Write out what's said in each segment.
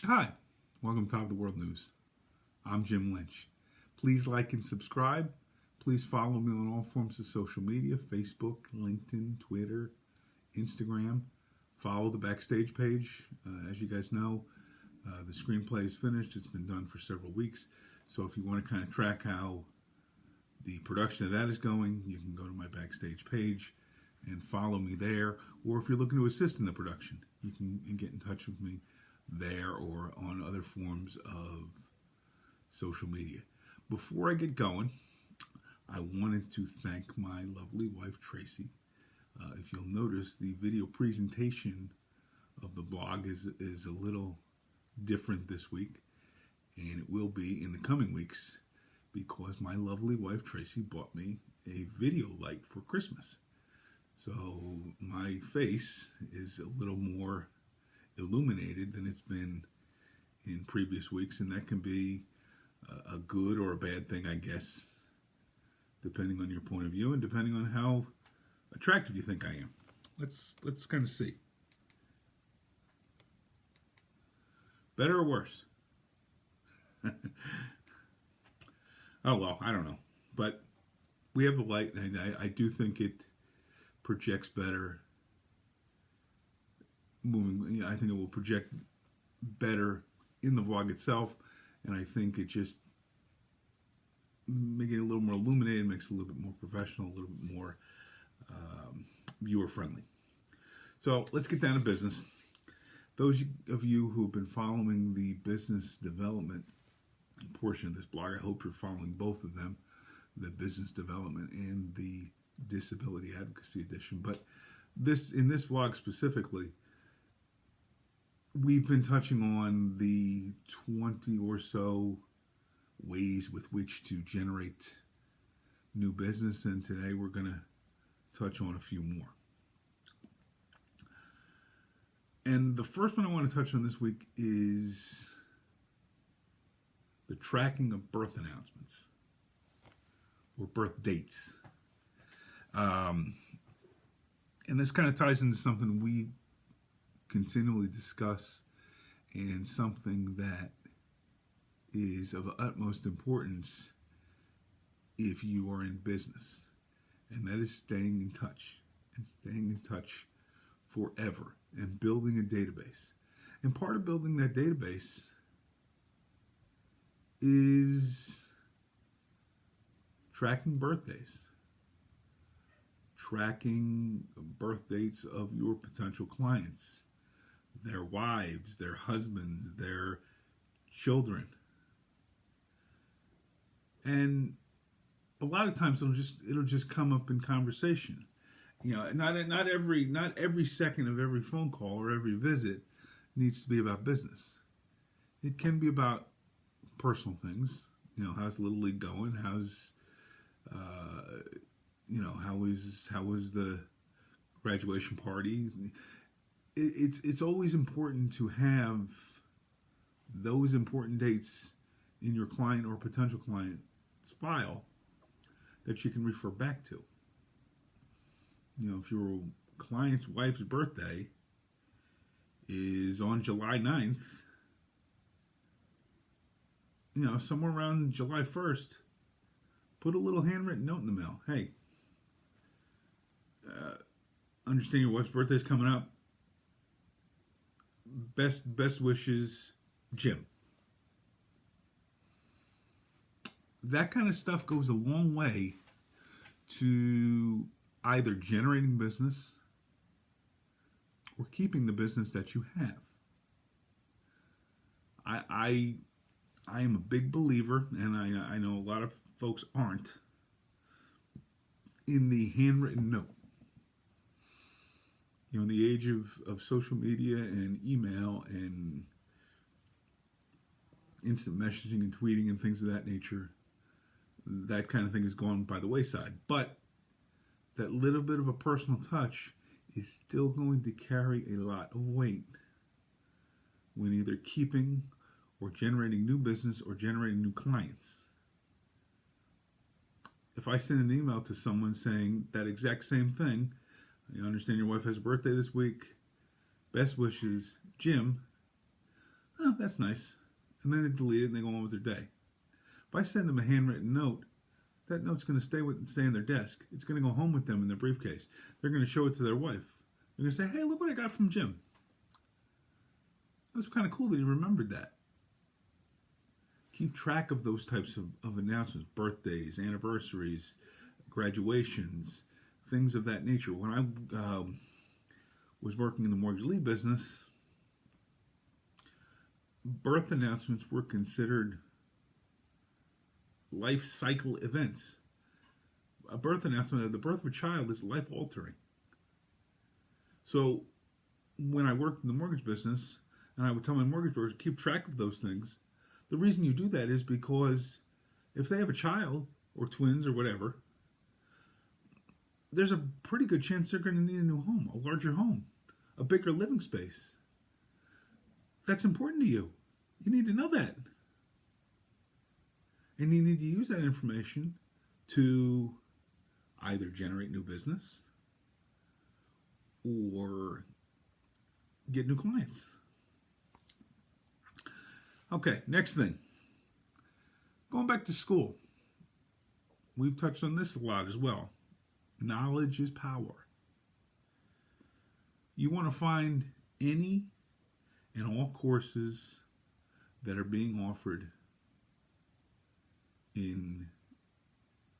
Hi, welcome to Top of the World News. I'm Jim Lynch. Please like and subscribe. Please follow me on all forms of social media: Facebook, LinkedIn, Twitter, Instagram. Follow the Backstage page. As you guys know, the screenplay is finished. It's been done for several weeks. So if you want to kind of track how the production of that is going, you can go to my Backstage page and follow me there. Or if you're looking to assist in the production, you can get in touch with me there or on other forms of social media. Before I get going, I wanted to thank my lovely wife, Tracy. If you'll notice, the video presentation of the blog is a little different this week, and it will be in the coming weeks because my lovely wife, Tracy, bought me a video light for Christmas. So my face is a little more illuminated than it's been in previous weeks, and that can be a good or a bad thing, I guess, depending on your point of view and depending on how attractive you think I am. Let's kind of see. Better or worse? Oh well, I don't know, but we have the light, and I do think it projects better. I think it will project better in the vlog itself, and I think it just making it a little more illuminated makes it a little bit more professional, a little bit more viewer friendly. So let's get down to business. Those of you who have been following the business development portion of this blog, I hope you're following both of them, the business development and the disability advocacy edition. But in this vlog specifically, we've been touching on the 20 or so ways with which to generate new business, and today we're going to touch on a few more. And the first one I want to touch on this week is the tracking of birth announcements or birth dates. And this kind of ties into something we continually discuss and something that is of utmost importance if you are in business, and that is staying in touch and staying in touch forever and building a database. And part of building that database is tracking birthdays, tracking birth dates of your potential clients, their wives, their husbands, their children. And a lot of times it'll just come up in conversation. You know, not every second of every phone call or every visit needs to be about business. It can be about personal things. You know, how's Little League going? How's how was the graduation party? It's always important to have those important dates in your client or potential client's file that you can refer back to. You know, if your client's wife's birthday is on July 9th, you know, somewhere around July 1st, put a little handwritten note in the mail. Hey, understand your wife's birthday's coming up. Best wishes, Jim. That kind of stuff goes a long way to either generating business or keeping the business that you have. I am a big believer, and I know a lot of folks aren't, in the handwritten note. You know, in the age of social media and email and instant messaging and tweeting and things of that nature, that kind of thing has gone by the wayside. But that little bit of a personal touch is still going to carry a lot of weight when either keeping or generating new business or generating new clients. If I send an email to someone saying that exact same thing, I understand your wife has a birthday this week, best wishes, Jim, Oh, that's nice. And then they delete it and they go on with their day. If I send them a handwritten note, that note's going to stay in their desk. It's going to go home with them in their briefcase. They're going to show it to their wife. They're going to say, hey, look what I got from Jim. It was kind of cool that he remembered that. Keep track of those types of announcements, birthdays, anniversaries, graduations, things of that nature. When I was working in the mortgage lead business, birth announcements were considered life cycle events. A birth announcement of the birth of a child is life altering. So when I worked in the mortgage business, and I would tell my mortgage brokers, keep track of those things. The reason you do that is because if they have a child or twins or whatever, there's a pretty good chance they're going to need a new home, a larger home, a bigger living space. That's important to you. You need to know that. And you need to use that information to either generate new business or get new clients. Okay, next thing. Going back to school. We've touched on this a lot as well. Knowledge is power. You want to find any and all courses that are being offered in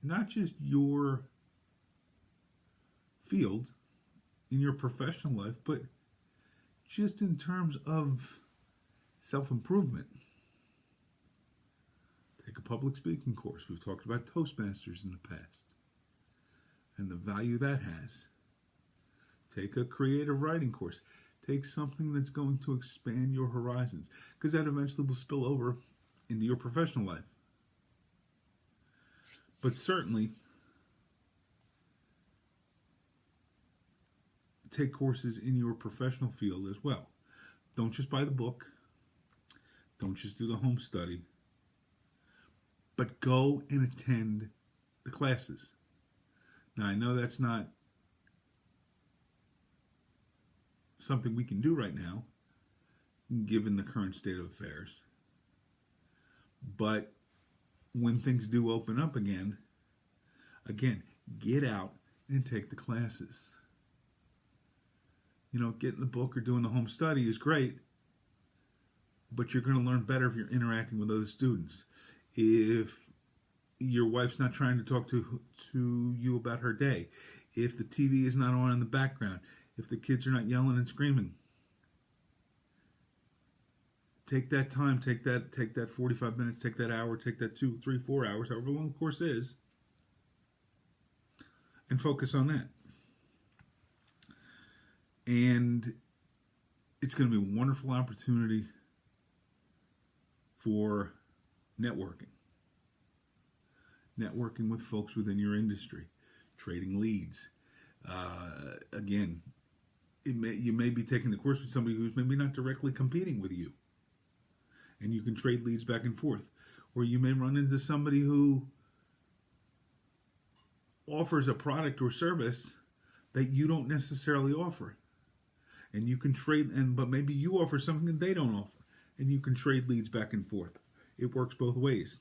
not just your field, in your professional life, but just in terms of self-improvement. Take a public speaking course. We've talked about Toastmasters in the past and the value that has. Take a creative writing course. Take something that's going to expand your horizons, because that eventually will spill over into your professional life. But certainly, take courses in your professional field as well. Don't just buy the book. Don't just do the home study. But go and attend the classes. Now, I know that's not something we can do right now, given the current state of affairs. But when things do open up again, get out and take the classes. You know, getting the book or doing the home study is great, but you're going to learn better if you're interacting with other students. If your wife's not trying to talk to you about her day, if the TV is not on in the background, if the kids are not yelling and screaming, take that time, take that 45 minutes, take that hour, take that 2, 3, 4 hours, however long the course is, and focus on that. And it's going to be a wonderful opportunity for networking. Networking with folks within your industry, trading leads. Again, you may be taking the course with somebody who's maybe not directly competing with you, and you can trade leads back and forth. Or you may run into somebody who offers a product or service that you don't necessarily offer, and you can trade. But maybe you offer something that they don't offer, and you can trade leads back and forth. It works both ways.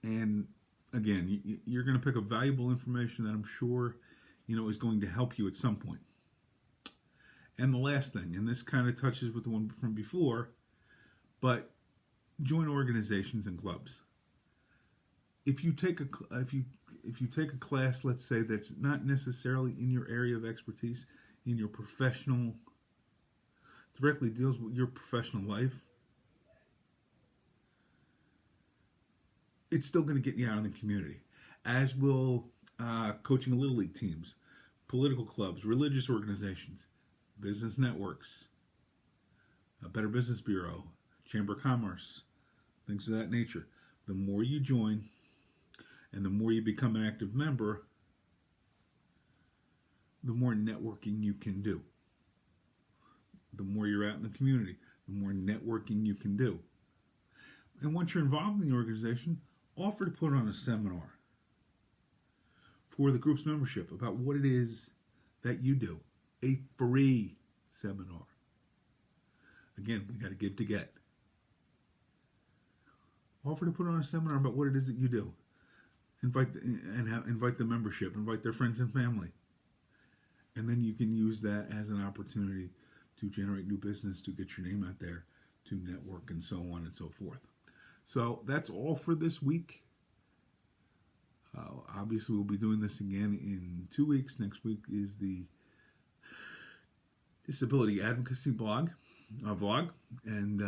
And again, you're going to pick up valuable information that I'm sure, is going to help you at some point. And the last thing, and this kind of touches with the one from before, but join organizations and clubs. If you take a class, let's say, that's not necessarily in your area of expertise, in your professional, directly deals with your professional life, it's still going to get you out in the community, as will coaching Little League teams, political clubs, religious organizations, business networks, a Better Business Bureau, Chamber of Commerce, things of that nature. The more you join and the more you become an active member, the more networking you can do. The more you're out in the community, the more networking you can do. And once you're involved in the organization, offer to put on a seminar for the group's membership about what it is that you do. A free seminar. Again, we got to give to get. Offer to put on a seminar about what it is that you do. Invite the membership. Invite their friends and family. And then you can use that as an opportunity to generate new business, to get your name out there, to network, and so on and so forth. So that's all for this week. Obviously, we'll be doing this again in 2 weeks. Next week is the Disability Advocacy vlog, and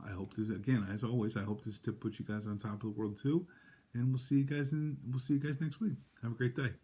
I hope this, again, as always, I hope this tip puts you guys on top of the world too. And we'll see you guys next week. Have a great day.